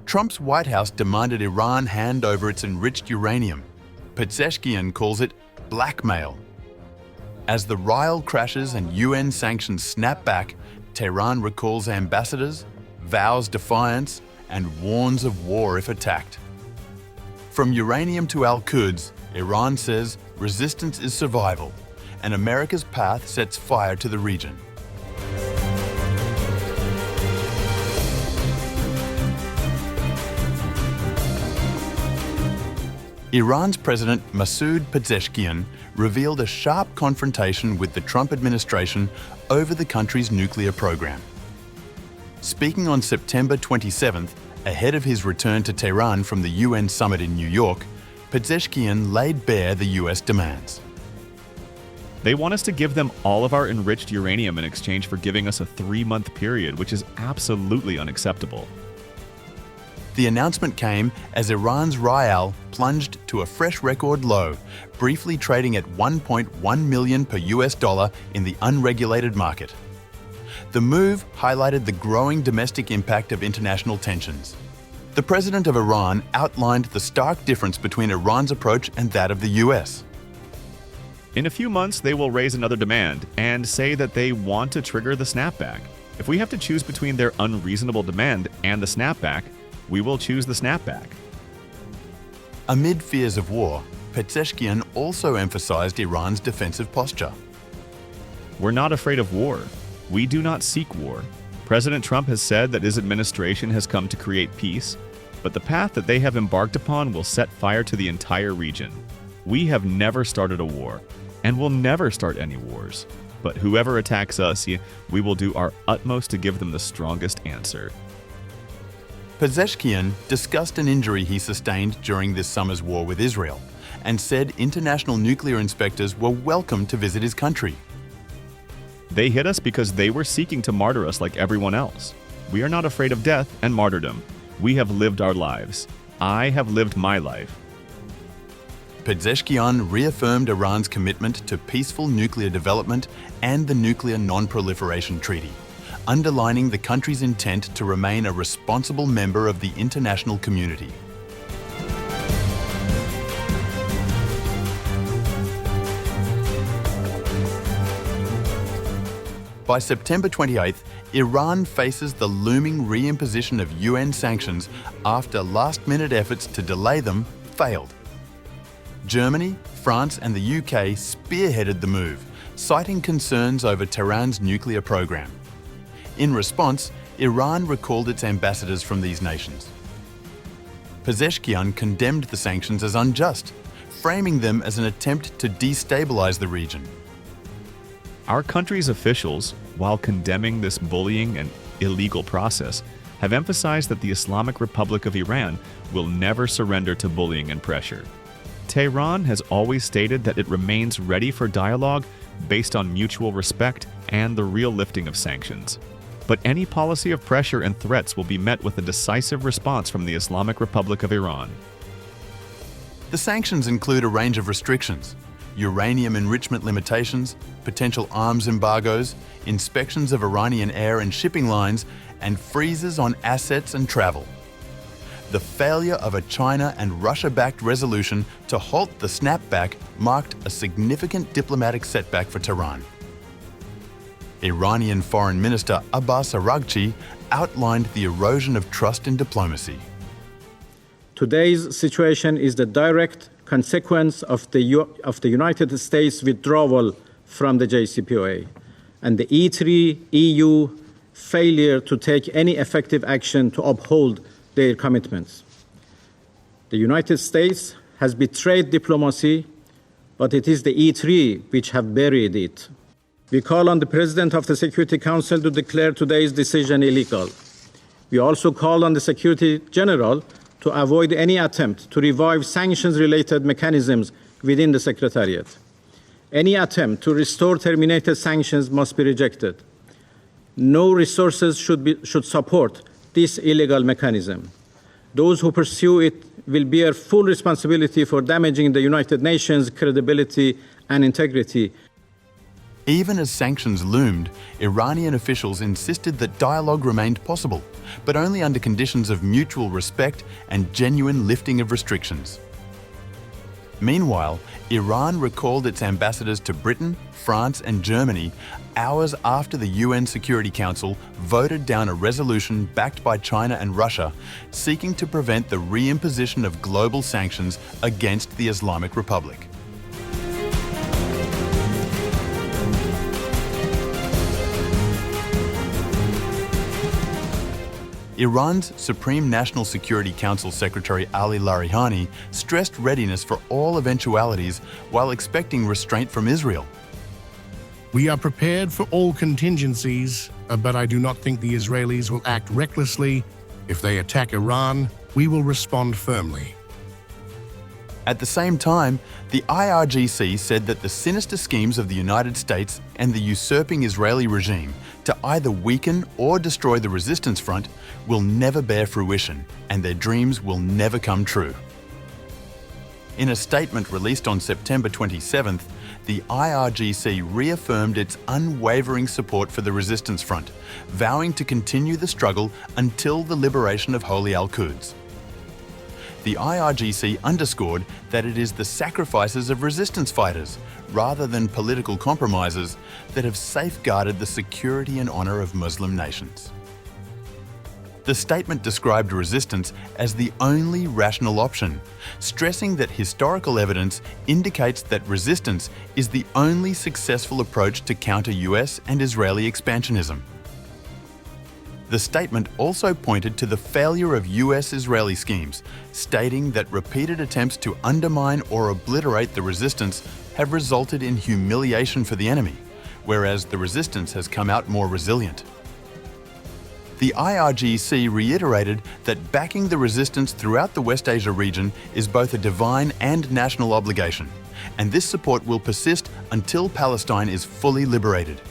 Trump's White House demanded Iran hand over its enriched uranium. Pezeshkian calls it blackmail. As the rial crashes and UN sanctions snap back, Tehran recalls ambassadors, vows defiance, and warns of war if attacked. From uranium to al-Quds, Iran says resistance is survival, and America's path sets fire to the region. Iran's President Masoud Pezeshkian revealed a sharp confrontation with the Trump administration over the country's nuclear program. Speaking on September 27th, ahead of his return to Tehran from the UN summit in New York, Pezeshkian laid bare the US demands. They want us to give them all of our enriched uranium in exchange for giving us a 3-month period, which is absolutely unacceptable. The announcement came as Iran's rial plunged to a fresh record low, briefly trading at 1.1 million per US dollar in the unregulated market. The move highlighted the growing domestic impact of international tensions. The president of Iran outlined the stark difference between Iran's approach and that of the US. In a few months, they will raise another demand and say that they want to trigger the snapback. If we have to choose between their unreasonable demand and the snapback, we will choose the snapback. Amid fears of war, Pezeshkian also emphasized Iran's defensive posture. We're not afraid of war. We do not seek war. President Trump has said that his administration has come to create peace, but the path that they have embarked upon will set fire to the entire region. We have never started a war, and will never start any wars. But whoever attacks us, we will do our utmost to give them the strongest answer. Pezeshkian discussed an injury he sustained during this summer's war with Israel and said international nuclear inspectors were welcome to visit his country. They hit us because they were seeking to martyr us like everyone else. We are not afraid of death and martyrdom. We have lived our lives. I have lived my life. Pezeshkian reaffirmed Iran's commitment to peaceful nuclear development and the Nuclear Non-Proliferation Treaty, underlining the country's intent to remain a responsible member of the international community. By September 28th, Iran faces the looming reimposition of UN sanctions after last-minute efforts to delay them failed. Germany, France, and the UK spearheaded the move, citing concerns over Tehran's nuclear program. In response, Iran recalled its ambassadors from these nations. Pezeshkian condemned the sanctions as unjust, framing them as an attempt to destabilize the region. Our country's officials, while condemning this bullying and illegal process, have emphasized that the Islamic Republic of Iran will never surrender to bullying and pressure. Tehran has always stated that it remains ready for dialogue based on mutual respect and the real lifting of sanctions. But any policy of pressure and threats will be met with a decisive response from the Islamic Republic of Iran. The sanctions include a range of restrictions: uranium enrichment limitations, potential arms embargoes, inspections of Iranian air and shipping lines, and freezes on assets and travel. The failure of a China and Russia-backed resolution to halt the snapback marked a significant diplomatic setback for Tehran. Iranian Foreign Minister Abbas Araghchi outlined the erosion of trust in diplomacy. Today's situation is the direct consequence of the United States withdrawal from the JCPOA and the E3 EU failure to take any effective action to uphold their commitments. The United States has betrayed diplomacy, but it is the E3 which have buried it. We call on the President of the Security Council to declare today's decision illegal. We also call on the Secretary General to avoid any attempt to revive sanctions-related mechanisms within the Secretariat. Any attempt to restore terminated sanctions must be rejected. No resources should support this illegal mechanism. Those who pursue it will bear full responsibility for damaging the United Nations' credibility and integrity. Even as sanctions loomed, Iranian officials insisted that dialogue remained possible, but only under conditions of mutual respect and genuine lifting of restrictions. Meanwhile, Iran recalled its ambassadors to Britain, France and Germany hours after the UN Security Council voted down a resolution backed by China and Russia seeking to prevent the reimposition of global sanctions against the Islamic Republic. Iran's Supreme National Security Council Secretary Ali Larijani stressed readiness for all eventualities while expecting restraint from Israel. We are prepared for all contingencies, but I do not think the Israelis will act recklessly. If they attack Iran, we will respond firmly. At the same time, the IRGC said that the sinister schemes of the United States and the usurping Israeli regime to either weaken or destroy the resistance front will never bear fruition, and their dreams will never come true. In a statement released on September 27th, the IRGC reaffirmed its unwavering support for the resistance front, vowing to continue the struggle until the liberation of Holy al-Quds. The IRGC underscored that it is the sacrifices of resistance fighters, rather than political compromises, that have safeguarded the security and honour of Muslim nations. The statement described resistance as the only rational option, stressing that historical evidence indicates that resistance is the only successful approach to counter US and Israeli expansionism. The statement also pointed to the failure of US-Israeli schemes, stating that repeated attempts to undermine or obliterate the resistance have resulted in humiliation for the enemy, whereas the resistance has come out more resilient. The IRGC reiterated that backing the resistance throughout the West Asia region is both a divine and national obligation, and this support will persist until Palestine is fully liberated.